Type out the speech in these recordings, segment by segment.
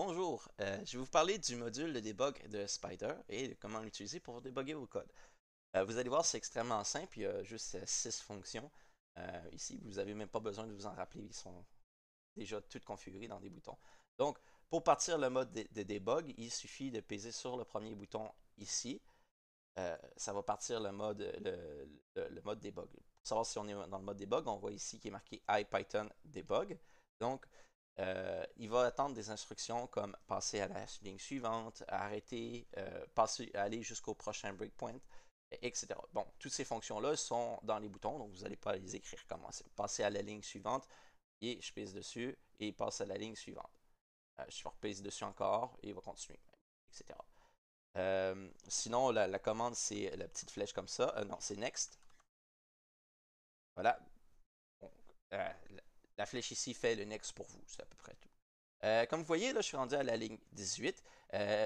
Bonjour, je vais vous parler du module de debug de Spider et de comment l'utiliser pour débugger vos codes. Vous allez voir, c'est extrêmement simple, il y a juste 6 fonctions. Ici, vous n'avez même pas besoin de vous en rappeler, ils sont déjà toutes configurées dans des boutons. Donc, pour partir le mode de debug, il suffit de peser sur le premier bouton ici. Ça va partir le mode debug. Pour savoir si on est dans le mode debug, on voit ici qui est marqué IPython debug. Donc, il va attendre des instructions comme passer à la ligne suivante, arrêter, aller jusqu'au prochain breakpoint, etc. Bon, toutes ces fonctions-là sont dans les boutons, donc vous n'allez pas les écrire. Commencer, passer à la ligne suivante, et je pèse dessus, et il passe à la ligne suivante. Je repèse dessus encore, et il va continuer, etc. Sinon, la commande, c'est la petite flèche comme ça. Non, c'est next. Voilà. Bon, la flèche ici fait le next pour vous. C'est à peu près tout. Comme vous voyez, là, je suis rendu à la ligne 18.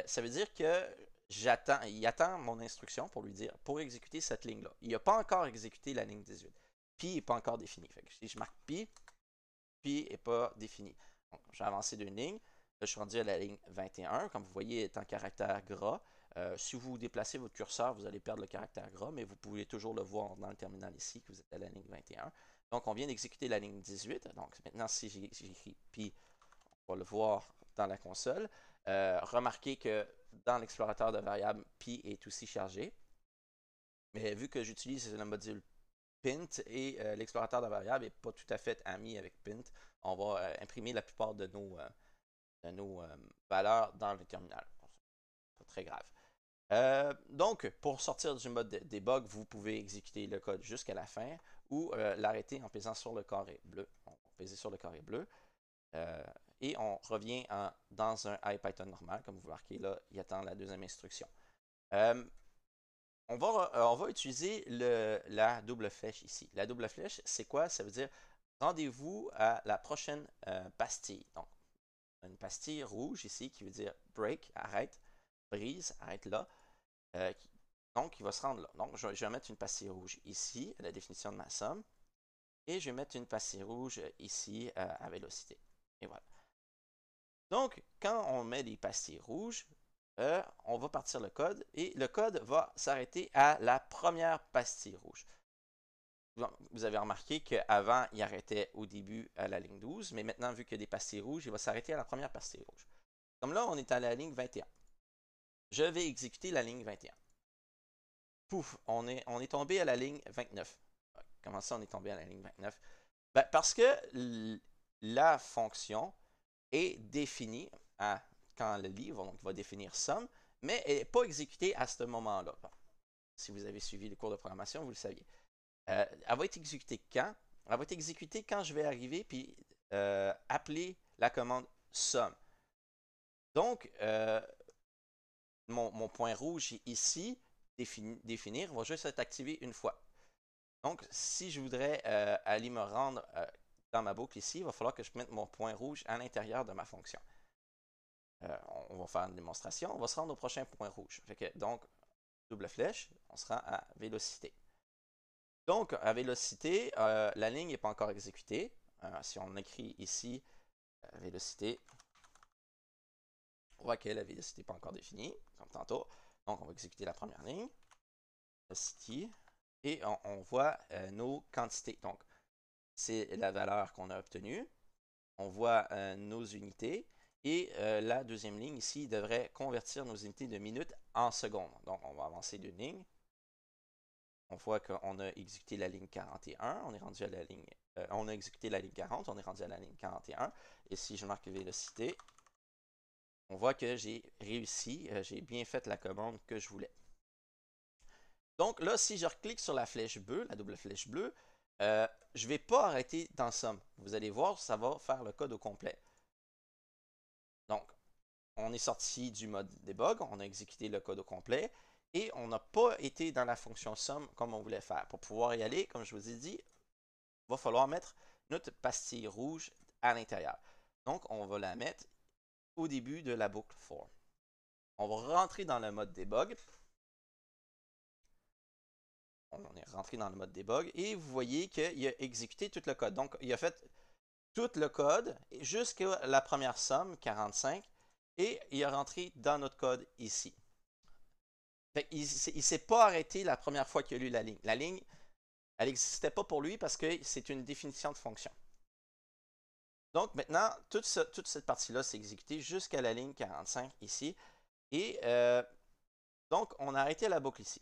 Ça veut dire que il attend mon instruction pour lui dire, pour exécuter cette ligne-là. Il n'a pas encore exécuté la ligne 18. Pi n'est pas encore défini. Fait que si je marque pi n'est pas défini. Donc, j'ai avancé d'une ligne. Là, je suis rendu à la ligne 21. Comme vous voyez, est en caractère gras. Si vous déplacez votre curseur, vous allez perdre le caractère gras, mais vous pouvez toujours le voir dans le terminal ici, que vous êtes à la ligne 21. Donc, on vient d'exécuter la ligne 18. Donc, maintenant, si j'écris pi, on va le voir dans la console. Remarquez que dans l'explorateur de variables, pi est aussi chargé. Mais vu que j'utilise le module Pint et l'explorateur de variables n'est pas tout à fait ami avec Pint, on va imprimer la plupart de nos valeurs dans le terminal. Pas très grave. Donc, pour sortir du mode debug, vous pouvez exécuter le code jusqu'à la fin ou l'arrêter en pesant sur le carré bleu. On va peser sur le carré bleu. Et on revient dans un IPython normal. Comme vous marquez là, il attend la deuxième instruction. On va utiliser la double flèche ici. La double flèche, c'est quoi? Ça veut dire rendez-vous à la prochaine pastille. Donc, une pastille rouge ici qui veut dire break, arrête, brise, arrête là. Donc, il va se rendre là. Donc, je vais mettre une pastille rouge ici, à la définition de ma somme. Et je vais mettre une pastille rouge ici à vélocité. Et voilà. Donc, quand on met des pastilles rouges, on va partir le code et le code va s'arrêter à la première pastille rouge. Vous avez remarqué qu'avant, il arrêtait au début à la ligne 12, mais maintenant, vu qu'il y a des pastilles rouges, il va s'arrêter à la première pastille rouge. Comme là, on est à la ligne 21. Je vais exécuter la ligne 21. Pouf, on est tombé à la ligne 29. Comment ça, on est tombé à la ligne 29? Ben, parce que la fonction est définie quand le livre va définir somme, mais elle n'est pas exécutée à ce moment-là. Bon, si vous avez suivi les cours de programmation, vous le saviez. Elle va être exécutée quand? Elle va être exécutée quand je vais arriver puis appeler la commande somme. Donc, mon point rouge ici, définir, va juste être activé une fois. Donc, si je voudrais aller me rendre dans ma boucle ici, il va falloir que je mette mon point rouge à l'intérieur de ma fonction. On va faire une démonstration. On va se rendre au prochain point rouge. Donc, double flèche, on se rend à vélocité. Donc, à vélocité, la ligne n'est pas encore exécutée. Si on écrit ici vélocité, on voit que la vélocité n'est pas encore définie, comme tantôt. Donc, on va exécuter la première ligne, velocity, et on voit nos quantités. Donc, c'est la valeur qu'on a obtenue. On voit nos unités. Et la deuxième ligne ici devrait convertir nos unités de minutes en secondes. Donc, on va avancer d'une ligne. On voit qu'on a exécuté la ligne 41. On est rendu à la ligne... on a exécuté la ligne 40. On est rendu à la ligne 41. Et si je marque vélocité, on voit que j'ai réussi. J'ai bien fait la commande que je voulais. Donc là, si je reclique sur la flèche bleue, la double flèche bleue, je ne vais pas arrêter dans somme. Vous allez voir, ça va faire le code au complet. Donc, on est sorti du mode debug, on a exécuté le code au complet et on n'a pas été dans la fonction somme comme on voulait faire. Pour pouvoir y aller, comme je vous ai dit, il va falloir mettre notre pastille rouge à l'intérieur. Donc, on va la mettre au début de la boucle for. On va rentrer dans le mode debug. On est rentré dans le mode debug et vous voyez qu'il a exécuté tout le code. Donc, il a fait tout le code jusqu'à la première somme, 45. et il a rentré dans notre code ici. Il ne s'est pas arrêté la première fois qu'il a lu la ligne. La ligne, elle n'existait pas pour lui parce que c'est une définition de fonction. Donc maintenant, toute cette partie-là s'est exécutée jusqu'à la ligne 45 ici. Et donc, on a arrêté la boucle ici.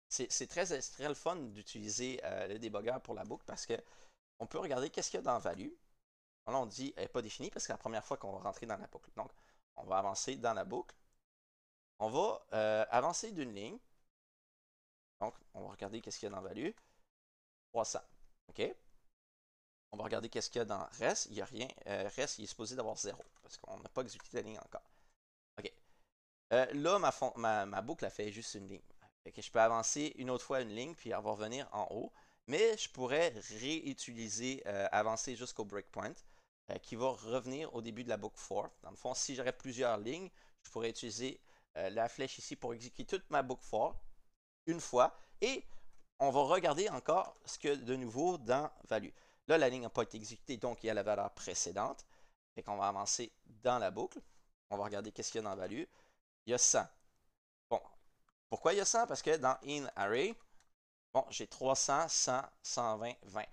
C'est très le fun d'utiliser le débugger pour la boucle parce qu'on peut regarder qu'est-ce qu'il y a dans value. Là, on dit elle n'est pas définie parce que c'est la première fois qu'on va rentrer dans la boucle. Donc, on va avancer dans la boucle. On va avancer d'une ligne. Donc, on va regarder qu'est-ce qu'il y a dans value. 300. OK? On va regarder qu'est-ce qu'il y a dans reste. Il n'y a rien. Reste, il est supposé d'avoir 0 parce qu'on n'a pas exécuté la ligne encore. OK. Là, ma boucle a fait juste une ligne. Fait que je peux avancer une autre fois une ligne puis elle va revenir en haut. Mais je pourrais réutiliser, avancer jusqu'au breakpoint qui va revenir au début de la boucle for. Dans le fond, si j'aurais plusieurs lignes, je pourrais utiliser la flèche ici pour exécuter toute ma boucle for une fois. Et on va regarder encore ce qu'il y a de nouveau dans value. Là, la ligne n'a pas été exécutée, donc il y a la valeur précédente. Fait qu'on va avancer dans la boucle. On va regarder qu'est-ce qu'il y a dans value. Il y a 100. Bon, pourquoi il y a 100? Parce que dans inArray, bon, j'ai 300, 100, 120, 20.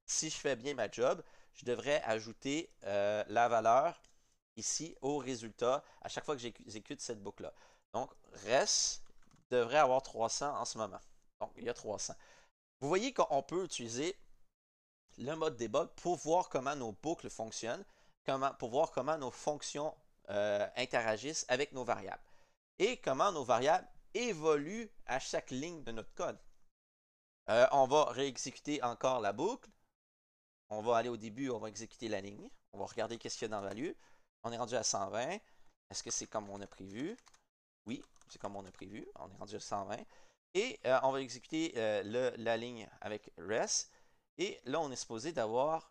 Si je fais bien ma job, je devrais ajouter la valeur ici au résultat à chaque fois que j'exécute cette boucle-là. Donc, reste devrait avoir 300 en ce moment. Donc, il y a 300. Vous voyez qu'on peut utiliser le mode debug pour voir comment nos boucles fonctionnent, pour voir comment nos fonctions interagissent avec nos variables et comment nos variables évoluent à chaque ligne de notre code. On va réexécuter encore la boucle. On va aller au début, on va exécuter la ligne. On va regarder qu'est-ce qu'il y a dans value. On est rendu à 120. Est-ce que c'est comme on a prévu? Oui, c'est comme on a prévu. On est rendu à 120. Et on va exécuter la ligne avec rest. Et là, on est supposé d'avoir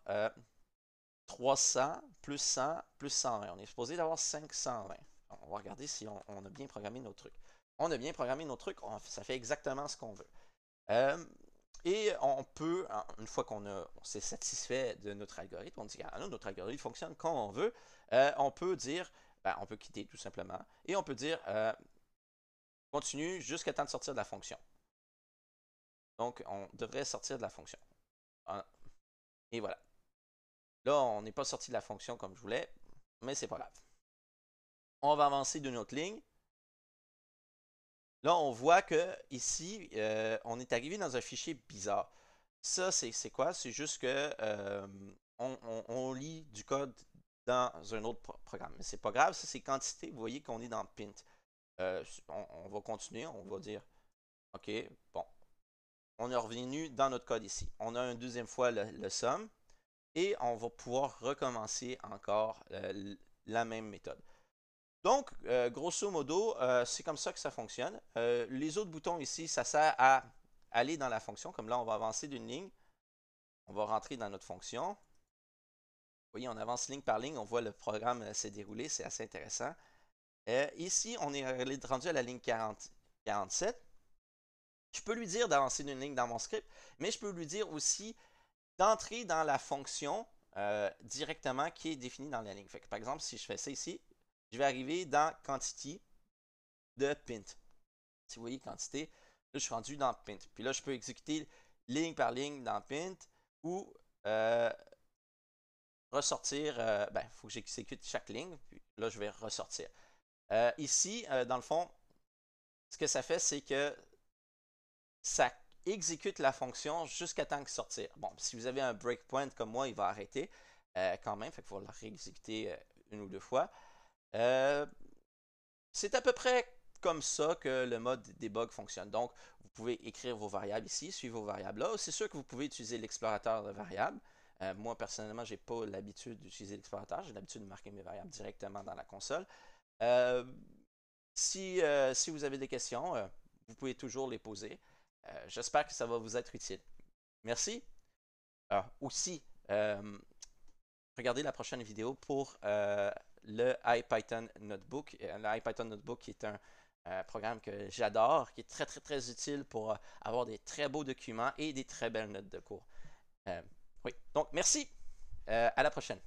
300 plus 100 plus 120. On est supposé d'avoir 520. On va regarder si on a bien programmé nos trucs. On a bien programmé nos trucs. Ça fait exactement ce qu'on veut. Et on peut, une fois qu'on s'est satisfait de notre algorithme, on dit ah, notre algorithme fonctionne comme on veut, on peut dire, on peut quitter tout simplement, et on peut dire continue jusqu'à temps de sortir de la fonction. Donc, on devrait sortir de la fonction. Et voilà. Là, on n'est pas sorti de la fonction comme je voulais, mais c'est pas grave. On va avancer d'une autre ligne. Là, on voit que ici, on est arrivé dans un fichier bizarre. Ça, c'est quoi? C'est juste que on lit du code dans un autre programme. Mais c'est pas grave, ça c'est quantité. Vous voyez qu'on est dans Pint. On va continuer, on va dire OK, bon. On est revenu dans notre code ici. On a une deuxième fois le sum et on va pouvoir recommencer encore la même méthode. Donc, grosso modo, c'est comme ça que ça fonctionne. Les autres boutons ici, ça sert à aller dans la fonction. Comme là, on va avancer d'une ligne. On va rentrer dans notre fonction. Vous voyez, on avance ligne par ligne. On voit le programme s'est déroulé. C'est assez intéressant. Ici, on est rendu à la ligne 47. Je peux lui dire d'avancer d'une ligne dans mon script, mais je peux lui dire aussi d'entrer dans la fonction directement qui est définie dans la ligne. Fait que, par exemple, si je fais ça ici, je vais arriver dans quantity de Pint. Si vous voyez quantité, là, je suis rendu dans Pint. Puis là, je peux exécuter ligne par ligne dans Pint ou ressortir. Il faut que j'exécute chaque ligne. Puis là, je vais ressortir. Ici, dans le fond, ce que ça fait, c'est que ça exécute la fonction jusqu'à temps que sortir. Bon, si vous avez un breakpoint comme moi, il va arrêter quand même. Fait qu'il faut la réexécuter une ou deux fois. C'est à peu près comme ça que le mode debug fonctionne. Donc, vous pouvez écrire vos variables ici, suivre vos variables là. C'est sûr que vous pouvez utiliser l'explorateur de variables. Moi, personnellement, je n'ai pas l'habitude d'utiliser l'explorateur. J'ai l'habitude de marquer mes variables directement dans la console. Si vous avez des questions, vous pouvez toujours les poser. J'espère que ça va vous être utile. Merci. Aussi, regardez la prochaine vidéo pour le IPython Notebook. Le IPython Notebook qui est un programme que j'adore, qui est très, très, très utile pour avoir des très beaux documents et des très belles notes de cours. Oui, donc merci. À la prochaine.